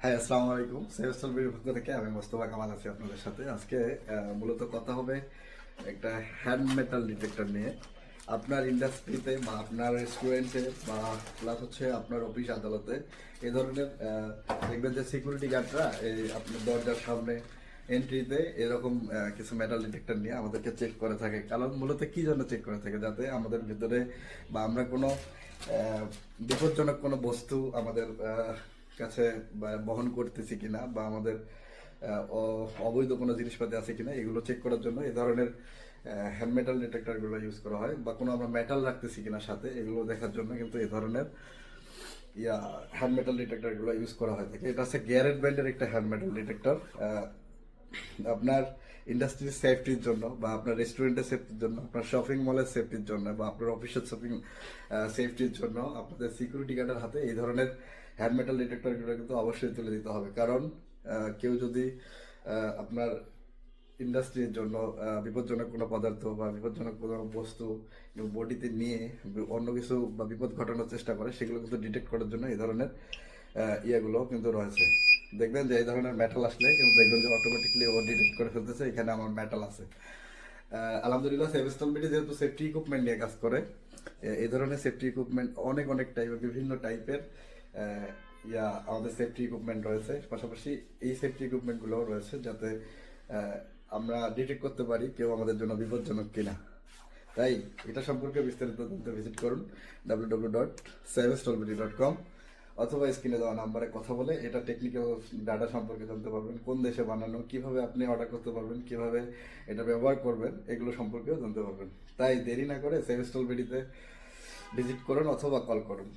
হ্যাঁ, আসসালামু আলাইকুম। সেভেস্টল বিডির পক্ষ থেকে আমি মোস্তফা কামাল আছি আপনাদের সাথে। আজকে মূলত কথা হবে একটা হ্যান্ড মেটাল ডিটেক্টর নিয়ে। আপনার ইন্ডাস্ট্রিতে বা আপনার রেস্টুরেন্টে বা প্লাস হচ্ছে আপনার অফিস আদালতে এই ধরনের দেখবেন যে সিকিউরিটি গার্ডরা এই আপনার দরজার সামনে এন্ট্রিতে এরকম কিছু মেটাল ডিটেক্টর নিয়ে আমাদেরকে চেক করে থাকে। কারণ মূলত কি জন্য চেক করে থাকে? যাতে আমাদের ভিতরে বা আমরা কোনো বিপজ্জনক কোনো বস্তু আমাদের কাছে বহন করতেছি কিনা বা আমাদের অবৈধ কোনো জিনিসপাতি আছে কিনা এগুলো চেক করার জন্য এই ধরনের হ্যান্ড মেটাল ডিটেক্টরগুলো ইউজ করা হয়, বা কোনো আমরা মেটাল রাখতেছি কিনা সাথে এগুলো দেখার জন্য কিন্তু এই ধরনের হ্যান্ড মেটাল ডিটেক্টরগুলো ইউজ করা হয় থাকে। এটা হচ্ছে গ্যারেট ব্র্যান্ডের একটা হ্যান্ড মেটাল ডিটেক্টর। আপনার ইন্ডাস্ট্রির সেফটির জন্য বা আপনার রেস্টুরেন্টের সেফটির জন্য, আপনার শপিং মলের সেফটির জন্য বা আপনার অফিসের শপিং সেফটির জন্য আপনাদের সিকিউরিটি গার্ডের হাতে এই ধরনের হ্যান্ড মেটাল ডিটেক্টরগুলো কিন্তু অবশ্যই তুলে দিতে হবে। কারণ কেউ যদি আপনার ইন্ডাস্ট্রির জন্য বিপজ্জনক কোনো পদার্থ বা বিপজ্জনক কোনো বস্তু বডিতে নিয়ে অন্য কিছু বা বিপদ ঘটানোর চেষ্টা করে, সেগুলো কিন্তু ডিটেক্ট করার জন্য এই ধরনের ইয়েগুলো কিন্তু রয়েছে। দেখবেন যে এই ধরনের মেটাল আসলে কিন্তু দেখবেন যে অটোমেটিকলি ও ডিটেক্ট করে ফেলতেছে এখানে আমার মেটাল আছে। আলহামদুলিল্লাহ, সেভেস্টল বিডি যেহেতু সেফটি ইকুইপমেন্ট নিয়ে কাজ করে, এই ধরনের সেফটি ইকুইপমেন্ট অনেক অনেক টাইপের, বিভিন্ন টাইপের আমাদের সেফটি ইকুইপমেন্ট রয়েছে। পাশাপাশি এই সেফটি ইকুইপমেন্টগুলো রয়েছে যাতে আমরা ডিটেক্ট করতে পারি কেউ আমাদের জন্য বিপজ্জনক কিনা। তাই এটা সম্পর্কে বিস্তারিত জানতে ভিজিট করুন www.savestolbity.com, অথবা স্ক্রিনে দেওয়া নাম্বারে কথা বলে এটা টেকনিক্যাল ডাটা সম্পর্কে জানতে পারবেন। কোন দেশে বানানো, কিভাবে আপনি অর্ডার করতে পারবেন, কিভাবে এটা ব্যবহার করবেন, এগুলো সম্পর্কেও জানতে পারবেন। তাই দেরি না করে সেভেস্টল বিডিতে ভিজিট করুন অথবা কল করুন।